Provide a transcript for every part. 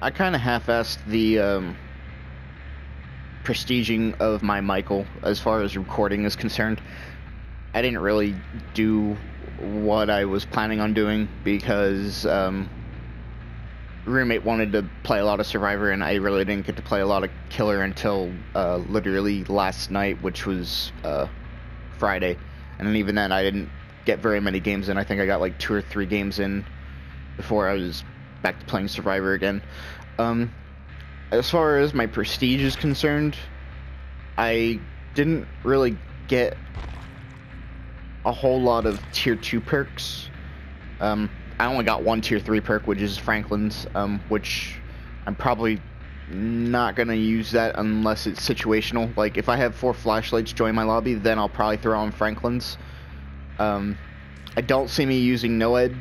I kind of half-assed the prestiging of my Michael as far as recording is concerned. I didn't really do what I was planning on doing because roommate wanted to play a lot of Survivor, and I really didn't get to play a lot of Killer until literally last night, which was Friday. And then even then, I didn't get very many games in. I think I got like 2 or 3 games in before I was back to playing Survivor again. As far as my prestige is concerned, I didn't really get a whole lot of tier 2 perks. I only got 1 tier 3 perk, which is Franklin's, which I'm probably not gonna use that unless it's situational. Like, if I have 4 flashlights join my lobby, then I'll probably throw on Franklin's. I don't see me using Noed,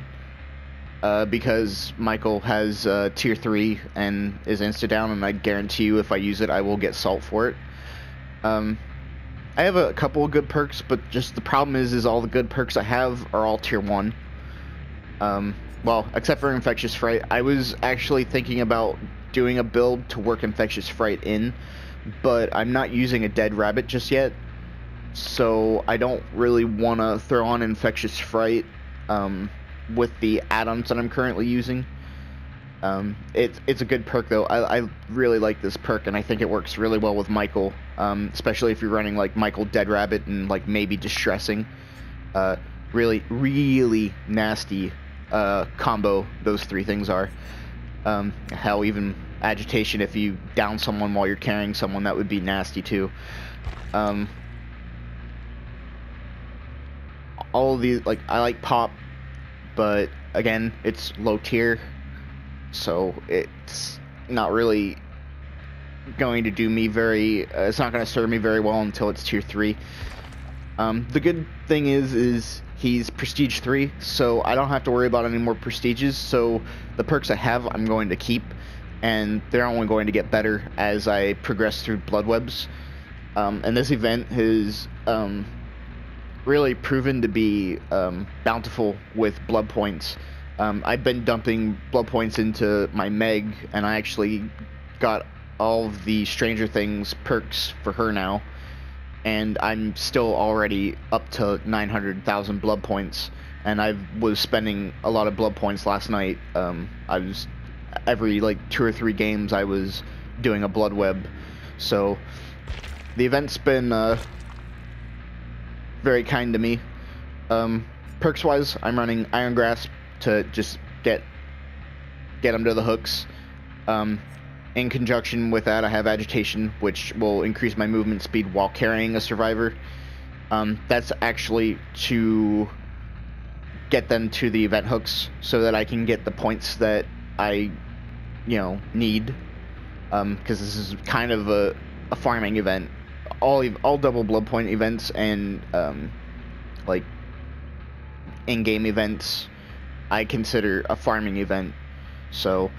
because Michael has tier 3 and is insta-down, and I guarantee you if I use it, I will get salt for it. I have a couple of good perks, but just the problem is all the good perks I have are all tier 1. Well, except for Infectious Fright. I was actually thinking about doing a build to work Infectious Fright in, but I'm not using a Dead Rabbit just yet, so I don't really want to throw on Infectious Fright with the add-ons that I'm currently using. It's a good perk though. I really like this perk, and I think it works really well with Michael, especially if you're running like Michael, Dead Rabbit, and like maybe Distressing. Really nasty combo those 3 things are. Hell, even Agitation, if you down someone while you're carrying someone, that would be nasty too. All of these, like, I like Pop, but again, it's low tier, so it's not really going to do me very, it's not going to serve me very well until it's tier 3. The good thing is he's prestige 3, so I don't have to worry about any more prestiges, so the perks I have I'm going to keep, and they're only going to get better as I progress through Bloodwebs. And this event has really proven to be bountiful with blood points. I've been dumping blood points into my Meg, and I actually got all of the Stranger Things perks for her now, and I'm still already up to 900,000 blood points, and I was spending a lot of blood points last night. I was, every like 2 or 3 games I was doing a blood web, so the event's been very kind to me. Perks wise, I'm running Iron Grasp to just get them to the hooks. In conjunction with that, I have Agitation, which will increase my movement speed while carrying a survivor. That's actually to get them to the event hooks so that I can get the points that I, need. Because this is kind of a farming event. All double blood point events and like in-game events I consider a farming event. So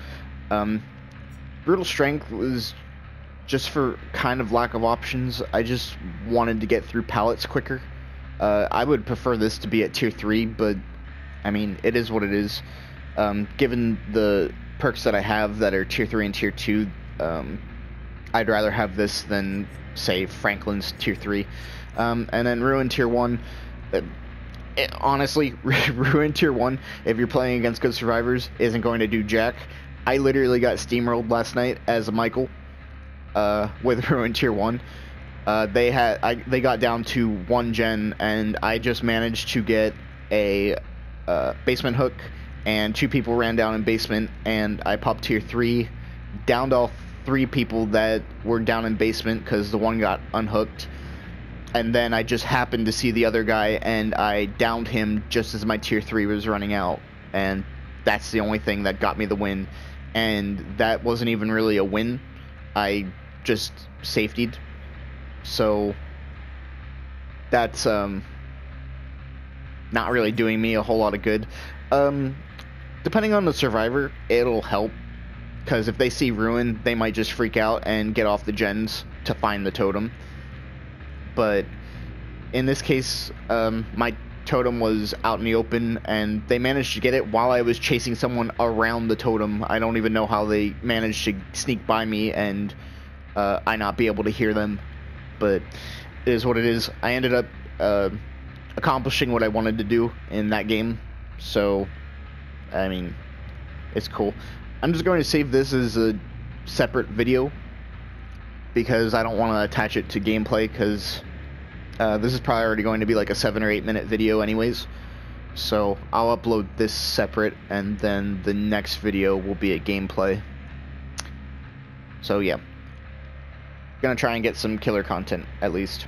Brutal Strength was just for kind of lack of options. I just wanted to get through pallets quicker. I would prefer this to be at tier 3, but I mean, it is what it is. Given the perks that I have that are tier 3 and tier 2, I'd rather have this than, say, Franklin's tier 3. And then Ruin tier 1. Honestly, Ruin tier 1, if you're playing against good survivors, isn't going to do jack. I literally got steamrolled last night as a Michael with Ruin tier 1. They got down to 1 gen, and I just managed to get a basement hook, and 2 people ran down in basement, and I popped tier 3, downed all 3 people that were down in basement because the one got unhooked, and then I just happened to see the other guy, and I downed him just as my tier 3 was running out, and that's the only thing that got me the win. And that wasn't even really a win. I just safetied. So that's not really doing me a whole lot of good. Depending on the survivor, it'll help, because if they see Ruin, they might just freak out and get off the gens to find the totem. But in this case, my totem was out in the open, and they managed to get it while I was chasing someone around the totem. I don't even know how they managed to sneak by me and I not be able to hear them, but it is what it is. I ended up accomplishing what I wanted to do in that game, so I mean, it's cool. I'm just going to save this as a separate video because I don't want to attach it to gameplay, because this is probably already going to be like a 7 or 8 minute video anyways. So I'll upload this separate, and then the next video will be a gameplay. So yeah, gonna try and get some killer content at least.